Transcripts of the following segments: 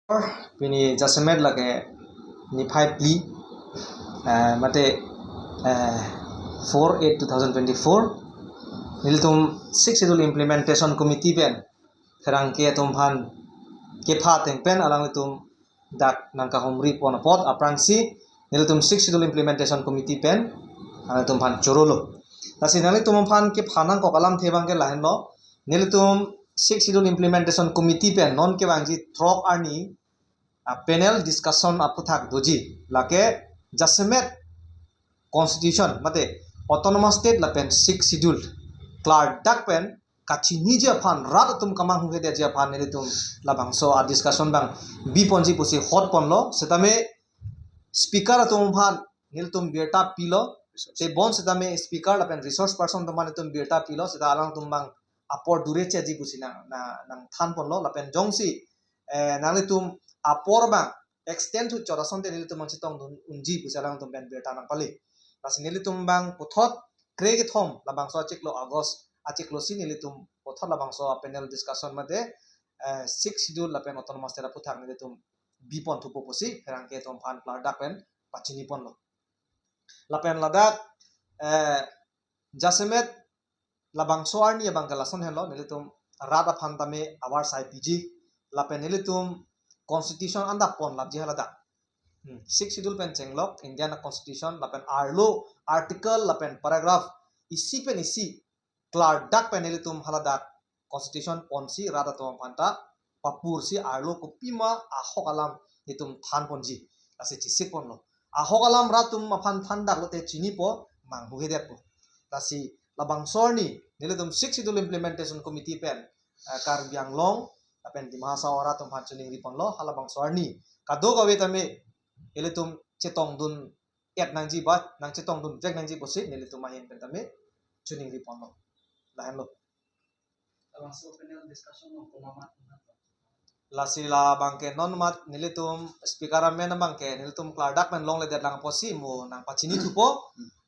Pini jasemet lage ni 5 pli mate 4/8/2024 niltum 6 schedule implementation committee ben kerang ke tumhan ke pha teng pen alang tum dak nangka homri pon pot aprangsi niltum 6 schedule implementation committee pen tum phan chorolo tasi nali tum phan ke phanang ko kalam thebang ke lahen lo niltum 6 schedule implementation committee pen non ke bangji throk arni panel discussion aputhak doji lake jasemet constitution mate autonomous state la pen 6 schedule klar dak pen kachini je phan rat tum kamang hu de je phan ne tum labang so a discussion bang bi ponji pusi hot ponlo setame speaker tum phan nil tum beta pilo te bon setame speaker la pen resource person tum man tum beta pilo seta alang tum bang apor dure che ji pusi nang than ponlo la pen jongsi nang tum apor bang extend to chorason te nil tum chitong unji pusalang tum ben beta nang pali Las nilitum bang puthot krege thom labang so chiklo August achiklo si nilitum puthot labang so panel discussion mate 6 schedule la pen autonomous tera puthak nilitum bipon thupo posi rangke tom phan plar dak pen pachini pon lo la pen ladak jasemet labang so arni bang galason hello nilitum rada phan tame awar sai pg la pen nilitum constitution anda pon labji halada 6 schedule pen chenglok Indian constitution lapen arlo article lapen paragraph isi pen isi klar dak pen nilitum haladak constitution ponsi rada tom phanta papur si arlo kopima ahok alam nitum than ponji ase chisik ponlo ahok alam ratum maphan thandak lote chini po mang hugedet po tasi labang sorni nilitum 6 schedule implementation committee pen kar bianglong lapen di mahasawara tum phanchuning riponlo halabang sorni kado gawe tame nilitum cetong dun nang ji bat nang cetong dun vek nang ji bosi nilitum mahin pentame chuning ri ponlo lahen lo langsung panel discussion ng kumamat lasila bangke non mat nilitum speaker men bangke nilitum kladak men long le det lang posi mo nang pachini thupo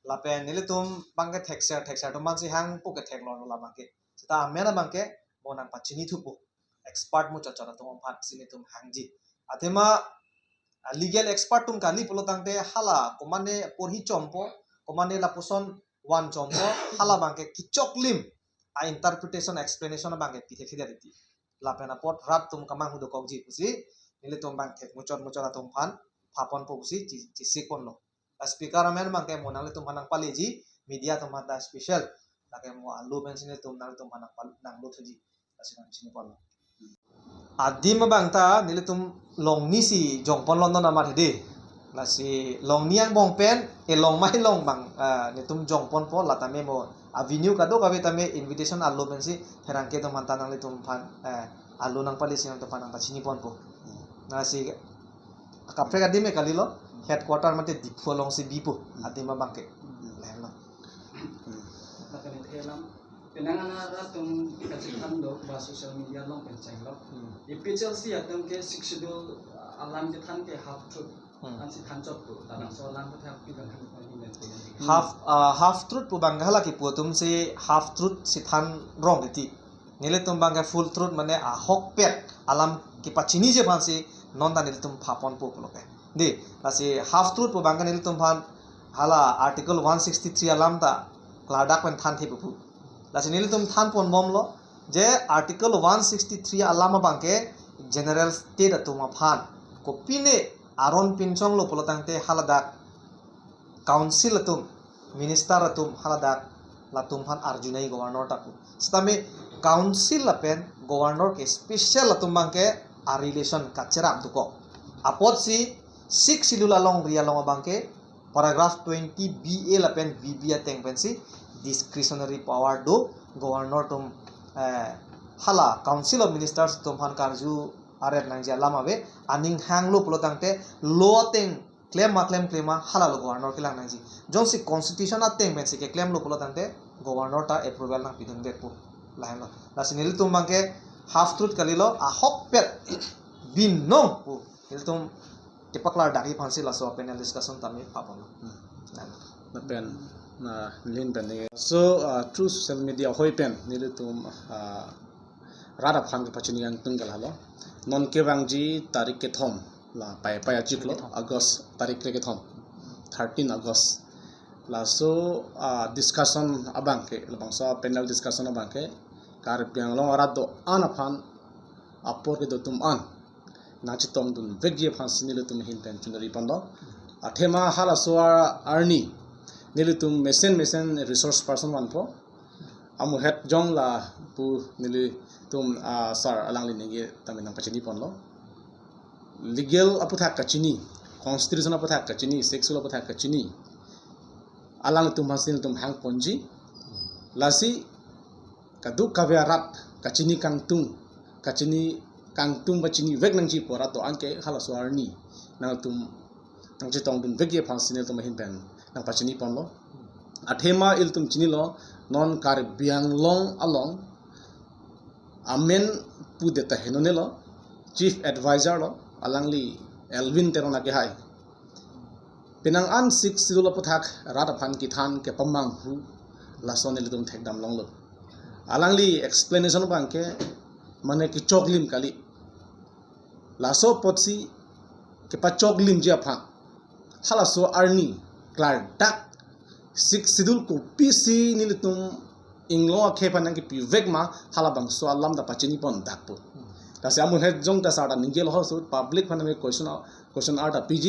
lapen nilitum bangke texture to mansi hang puke thek lo la bangke sita men bangke mo nang pachini thupo expert mu chachara to phat sinitum hangji athema legal expert tum kali polotangte hala komane porhi chompo komane lapuson wan chompo hala bangke kichok lim a interpretation explanation bangke pithe khidati lapena pot rat tum kamang hudo kokji pusi nilitum bang thek muchor atum phan phapon pusi chi sikon lo speaker amen bangke monang litum panang paleji media tum hada special lake mo alu pensine tum nang tum panang nang lo thuji asinan chini pon adim bangta nilitum long ni si jongpon london amat hede lasi long niang bong pen long mai long bang nitum jongpon po latame mo avenue kado kawe tame invitation allo pensi herangke to mantan nang litum pan allo nang palisi nang to panang pachini pon po nasi kapre adime kalilo headquarter mate dipho long si bipo adima bangke lehlo penanganan tum kasihan do ba social media long penceng lo ipicel si atum ke 6 schedule alam ke than ke half truth an si than chop tu tanang so lang ka pi kan half truth pu banghala ki putum si half truth si than wrong iti nile tum bangga full truth mane a hok pet alam ki pachini je bansi non da nile tum phapon pu loke di lasi half truth pu bangga nile tum phan hala article 163 alam ta kladak pen than thi pu lasi nile tum than pon bomlo je article 163 alama bangke general state atuma phan kopine aron pinchong lo polotangte haladak council atum minister atum haladak latum phan arjunai governor tapu stame council lapen governor ke special atum bangke a relation kachera duko apot si 6 schedule along ria long bangke paragraph 20 ba lapen bb ateng pensi discretionary power do governor tum hala council of ministers tum phan karju aret nangja lamabe aning hanglo polotangte loteng claim hala lo governor kilang nangji jonsi constitution ateng pensi ke claim lo polotangte governor ta approval nang pidun dekpo lahen lo lasinil tum bangke half truth kalilo a hok pet bin no pu iltum tipaklar daki phansi laso panel discussion tami papon na pen na lin pen so through social media hoi pen nilutum rada phan ke pachini yang tunggal halo non ke bangji tarik ke thom la pai ajiklo August tarik ke thom 13 August la so discussion abang ke labang so panel discussion abang ke kar biang long rado ana phan apor ke do tum an na chitong dun vegye phan sinile tum hin pen chunari pando athema hala so arni nile tum mesen resource person wan po amu het jong la pu nile tum sar alang li nge taminang pachini ponlo legal aputhak kachini constitution aputhak kachini sexual aputhak kachini alang tum hasin tum hang ponji lasi kaduk kaviarat kachini kangtung bachini vek nang ji pora to anke hala suarni nang tum nang chitong dun vek ye phansinel tum hin pen nang pachini ponlo athema il tum chini lo non kar biang long along amen pu deta henonelo chief advisor lo alangli Elvin terona ke hai pinang an 6 sidul aputhak rata phan ki than ke pamang hu lasonel tum thekdam long lo alangli explanation bang ke mane ki choklim kali laso potsi ke pa choklim je pha hala so arni klar dak 6 sidul ko pc nilitum inglo khepan nang ki pivek ma hala bang so alam da pachini pon dak po ta se amu het jong ta sada ningel ho so public phan me question art pg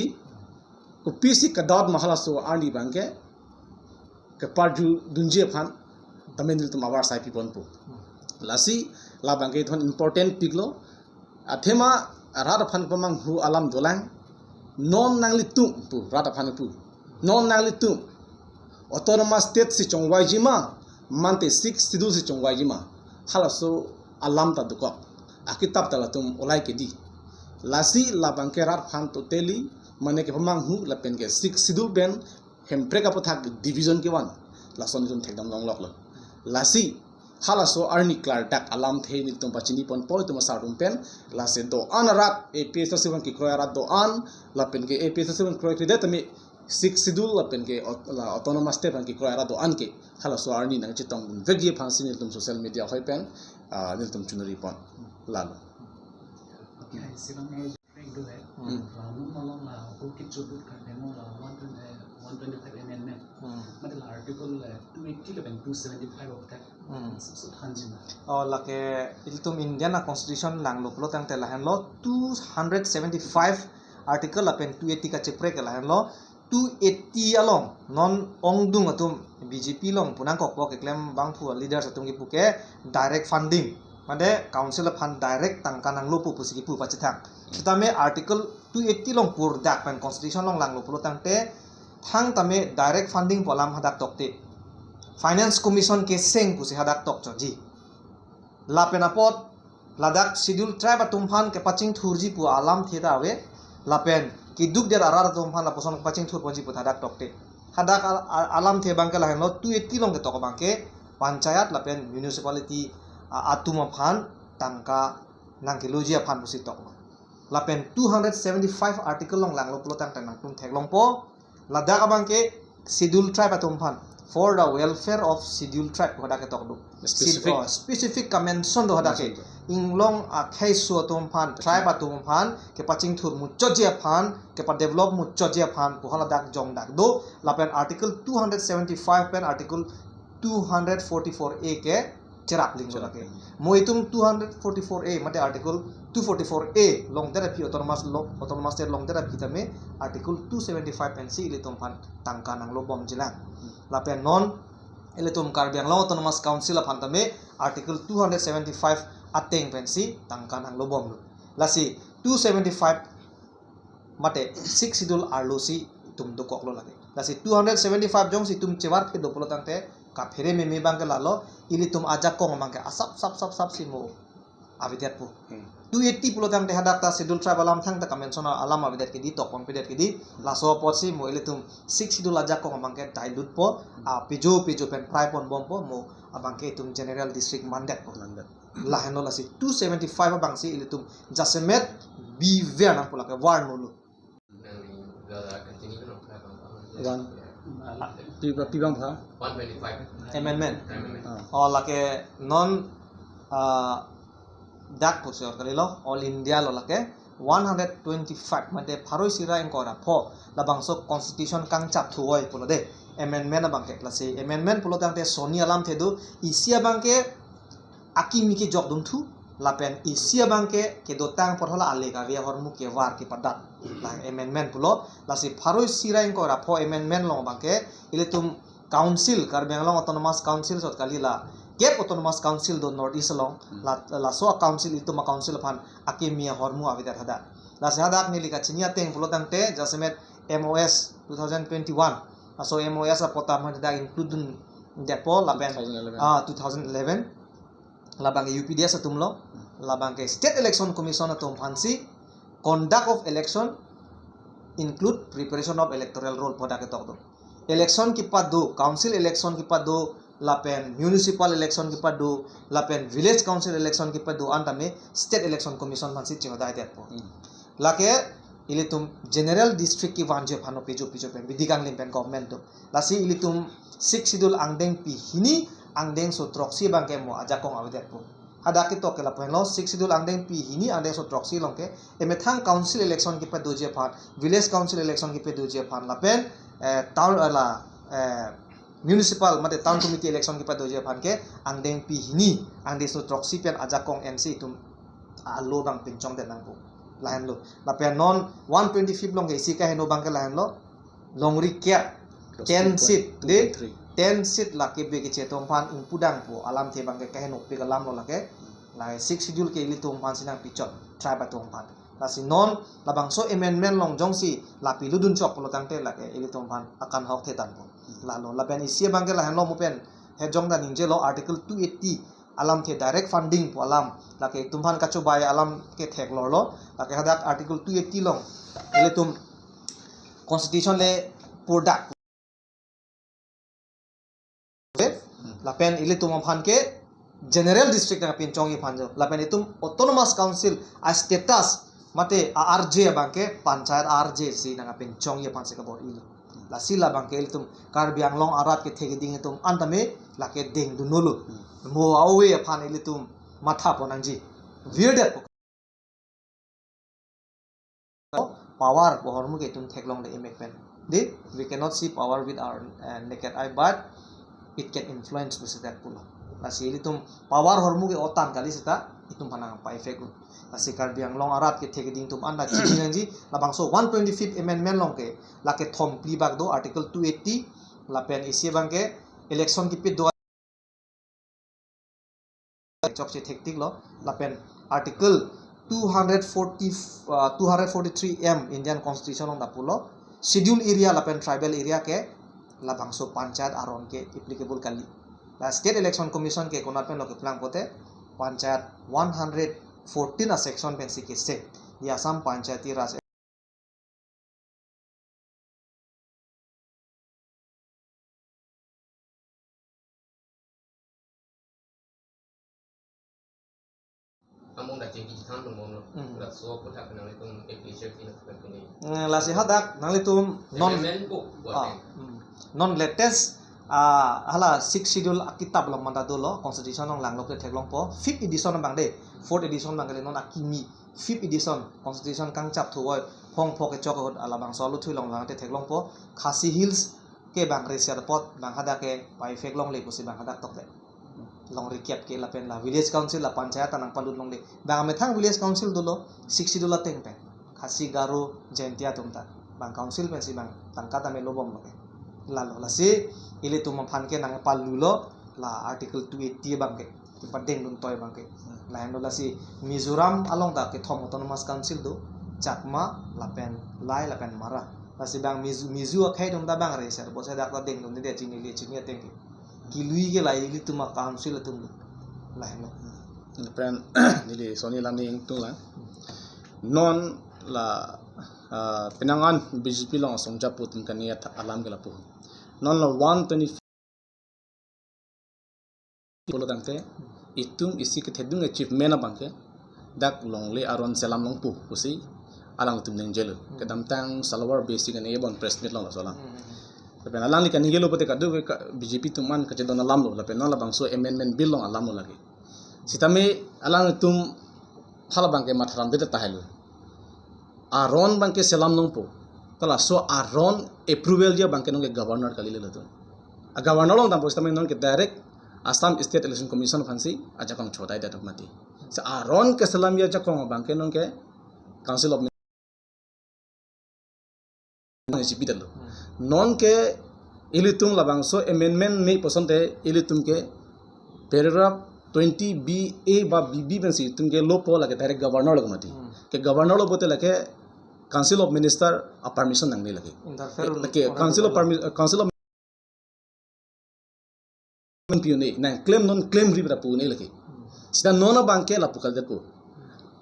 ko pc ka dot ma hala so arni bang ke parju dunje phan tamen nilitum abar sai pi pon po lasi la bang ke thon important piglo athema rada phan pamang hu alam dolang non nangli tu pu rada phan pu non nangli tu autonomous state si chongwai jima mante 6 sidul si chongwai jima halaso alam ta duko akitab ta tum olai ke di lasi la bang ke rat phan to teli mane ke pamang hu la pen ke 6 sidul ben hempre ka pathak division ke wan lason tum thekdam long lok lo lasi hala so arni klar dak alam the ni tum pachini pon po tum sarum pen la se do anarat e pesa seven ki kroya rat do an la pen ke e pesa seven kroy krede tami 6 sidul la pen ke la autonomous step an ki kroya rat do an ke hala so arni nang chitong vegye phansi ni tum social media hoi pen ni tum chunari pon la lo Okay, sibang ay do hai. Ramu malong la ko kitchubut ka demo la 125 amendment. Madal article 280 ke 275 of that. So thanjin. lake iltum Indian constitution lang lo plo tang te lahan lo 275 article apen 280 ka chepre ke lahan lo 280 along non ongdung atum BJP long punang kok ke claim bang pu leaders atum ki puke direct funding made council of fund direct tangka nang lo pu pusiki pu pachithak kitame article 280 long pur dak pen constitution long lang lo plo tang te thang tame direct funding polam hadak tokte finance commission ke seng pusi hadak tok choji la penapot ladak schedule tribe tumhan ke paching thurji pu alam theda we la pen ki duk der arar tumhan la poson paching thur ponji pu hadak tokte hadak alam the bangke la hen lo 280 long ke tok bangke panchayat la pen municipality atuma phan tangka nangke lojia phan pusi tok la pen 275 article long lang lo plo tang nang tum thek long po ladak abangke schedule tribe tumhan for the welfare of scheduled tribe hodake tokdu specific convention do hodake inglong a khaisu atom phan tribe atom phan ke paching thur mu chojia phan ke pa develop mu chojia phan puhala dak jong dak do lapen article 275 pen article 244a ke cherak ling do lake moitum 244a mate article 244a long there phi autonomous state long there phi tame article 275 pen si litom phan tangka nang lo bom jilang lapen non eletum karbiang lo autonomous council of antame article 275 ateng pensi tangka nang lo bom lasi 275 mate 6 sidul arlosi tum do koklo lage lasi 275 jong si tum chewar ke do polo tangte ka phere me bang ke lalo ilitum ajak kong mangke asap sap si mo avidat pu 280 pulo tang te hadak ta schedule tribe alam thang ta convention alam avidat ke di tok pon pedet ke di laso posi mo eletum 6 schedule ajak kong mangke dilute po a pijo pen prai pon bom po mo abangke tum general district mandat po la heno lasi 275 abang si eletum jasemet bi ver nang pula ke war nulu pibang pha 125 amendment or like a non dak posyor kali lo all India lo lake 125 mate pharoi sira engko ra pho labangso constitution kang chap thuoi pulo de amendment abangke klase amendment pulo tangte soni alam thedu isia bangke akimi ke jok dum thu lapen isia bangke ke dotang porhola alega via hormu ke war ke padat la amendment pulo lasi pharoi sira engko ra pho amendment lo bangke iletum council Karbi Anglong autonomous council sot kali la Gap Autonomous Council do North East long la so council itu ma council pan akimia hormu avidat hada la sehadak ni lika chinia teng pulotang te jasmet MOS 2021 so MOS a potam hada include depo la ben 2011 la bang UPDS atumlo la bang ke State Election Commission atum phansi conduct of election include preparation of electoral roll poda ke tok do election ki padu council election ki padu lapen municipal election ki padu lapen village council election ki padu antame state election commission phansi chingda idet po lake ilitum general district ki wanje phano pejo pen bidikang limpen government do lasi ilitum 6 schedule angdeng pi hini angdeng so troxi bangke mo ajakong awidet po hadaki to ke lapen lo 6 schedule angdeng pi hini angdeng so troxi longke emethang council election ki padu je phan village council election ki padu je phan lapen town la municipal mate town committee election ki padu je phan ke angdeng pi hini angdeng so troxi pen ajakong NC tum alo bang pinchong de nang po lahan lo lapen non 125 long isi ka heno bang ke lahan lo longri kya 10 seat de 10 seat la ke be ke chetong phan pudang po alam the bang ke ka heno pe alam lo la ke la 6 schedule ke ilitum phan sinang pichot try ba tong phan la si non labang so amendment long jongsi la pi ludun chok lo tangte la ke ilitum phan akan hok the tan po la lo la pen isi bang ke lahan lo mo pen he jong da ninje lo article 280 alam the direct funding po alam la ke tumhan kachu bai alam ke thek lor lo la ke hadak article 280 long ilitum constitution le product lapen ilitum phan ke general district na pin chongi phan jo lapen itum autonomous council a status mate RJ bangke panchayat RJ si na pin chongi phan se ka bor ilu la sila bangke ilitum Karbi Anglong arat ke thegi ding itum antame la ke ding du nulu mo awe phan ilitum matha ponangji weird power pohormu ke tum theklong le emek pen di we cannot see power with our naked eye but it can influence with that pulo lasi ilitum power hormu ke otan kali sita itum panang pa effect lasi Karbi Anglong arat ke thegi ding tum anda chingji labang so 125th amendment long ke la ke thom pli bag do article 280 la pen isi bangke election ki pit do chok che thektik lo la pen article 243M Indian Constitution on dapulo schedule area lapen tribal area ke labang so panchayat aron ke applicable kali la state election commission ke konat pen loke plang pote panchayat 114 a section pen si ke state di Assam panchayati raj among da jeng ki than mong no la so ko thak nang tung appreciate in the company la si hadak nalitum non men book non latest hala 6 schedule kitab long manda dolo constitution long lang lokte theklong po 5th edition bang de 4th edition bang le non akimi 5th edition constitution kang chap thuoi phong phok ke chok ala bang solu thui long lang te theklong po Khasi Hills ke bang reser pot bang hada ke pai fek long le pusi bang hada tok le long recap ke la pen la village council la panchayat nang palud long le bang me thang village council dolo 6 schedule la teng pen Khasi Garo Jaintia tumta bang council pen si bang tangka ta me lobom lo la lo la si ile tum phan ke nang palu lo la article 280 bang ke padeng dun toy bang ke la endo la si Mizoram along da ke thom autonomous council do chakma la pen lai la pen mara la si bang mizu khai dum da bang re ser bo se da ka deng dum de chini le chini teng ke kilui ke lai ile tum council tum la endo pen nili soni lam ning tung la non la penangan BJP long songja putin kania alam ke lapu non la 120 polo dangte itum isi ke thedung achievement abangke dak long le aron selam long pu pusi alang tum neng jelo ke damtang salawar basic ane bon press meet long solang pen alang li kan higelo pote kadu BJP tuman ke chedon alam lo la pen la bangso amendment bill long alam lo lagi sitame alang tum hala bangke matharam de tahelu aron bangke selam nongpo tala so aron approval dia bangke nongke governor kali le tu a governor long tam postam non ke direct Assam State Election Commission fansi aja kong chodai datuk mati sa aron ke selam ya jakong bangke nongke council of Ministers non ke ilitung labang so amendment me posonte ilitung ke paragraph 20 BA ba BB bensi tumke lopo lage direct governor lage mati ke governor lo bote lage council of minister a permission nang ni lage ke council of piune nang claim non claim ribra pune lage sida nona bangke la pukal depo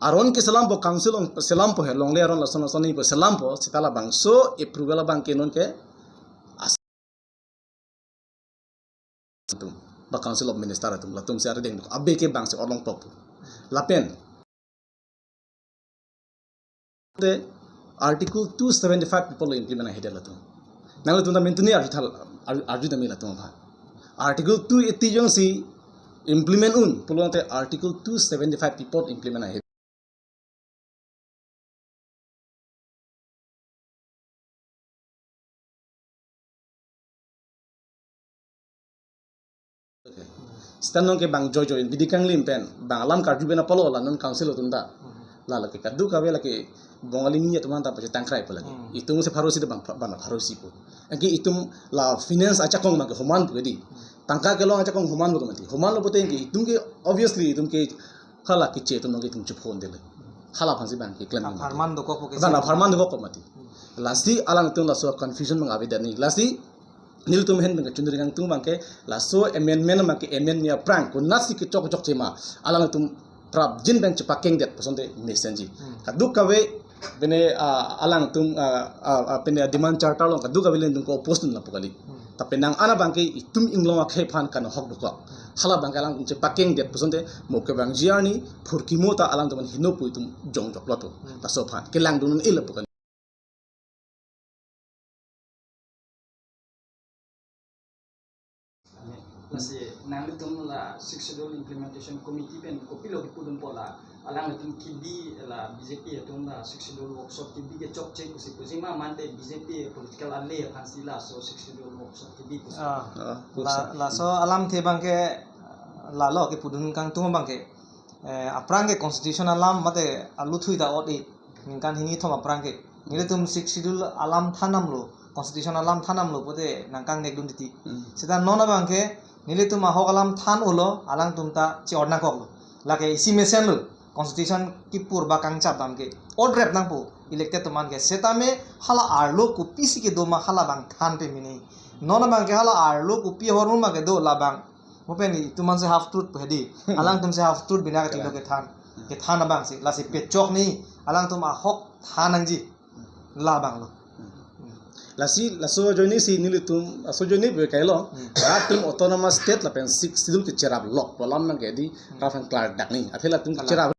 aron ke salam po council on salam po helong le aron la sono soni po salam po sitala bang so approval bangke non ke ba council of minister atum la tum se ar deng abbe ke bang se orlong top la pen the article 275 people implement hede la tum nang tum da mentuni arju da mi la tum ba article 280 jong si implement un pulong te article 275 people implement hede stanong ke bang jojo bidikang limpen bang alam karju bena polo la non council tunda la la ke kadu ka bela ke bongali ni teman ta pace tangkrai pala itu se pharosi de bang pharosi po ki itum la finance acha kong bang human budi tangka ke long acha kong human bu mati human lo bote ki itum ke obviously itum ke khala ki che tum ke tum chup phone de khala phansi bang ke claim farman do ko ke bang farman do ko mati lasti alang tum la so confusion bang avedani lasti nil tum hen bang chundri gang tum bang ke la so amendment ma ke amendment ya prank ko nasi ke chok chok chema alang tum prap jin bang chapakeng det pasonde nesenji kaduk kawe bene alang tum pene demand charter long kaduk kawe len tum ko post na pokali tapi nang ana bang ke itum inglong akhe phan kan hok duka hala bang alang tum chapakeng det pasonde mo ke bang jiani phurki mota alang tum hino pu tum jong jok loto ta so phan ke lang dun il pokali Nasi nang lutum la successful implementation committee pen kopi lo pudun pola alang lutum kibi la BJP atung la successful workshop kibi ke chok cek kusi kusi ma mante BJP political alle pansila so successful workshop kibi kusi la so alam the bangke la lo ke pudun kang tung bangke aprang ke constitution alam mate alu thui da odi ningkan hini thom aprang ke nile tum schedule alam thanam lo constitution alam thanam lo pote nangkang nek dun diti sida nona bangke nile tum ahok alam than ulo alang tum ta chi orna kok lo lake isi mesen lo constitution ki pur ba kang chap dam ke od rep nang pu elected to man ke setame hala arlo ku pisi ke do ma hala bang than pe mini nona bang ke hala arlo ku pi hormu ma ke do la bang mopen ni tuman se half truth pedi alang tum se half truth bina ke tilo ke than bang si la si pe chok ni alang tum ahok thanang ji la bang lo lasi laso joni si nilitum aso joni be kailo atum autonomous state la pen 6 sidul ke cerab lok polam mang ke di rafan klar dak ni athela tum cerab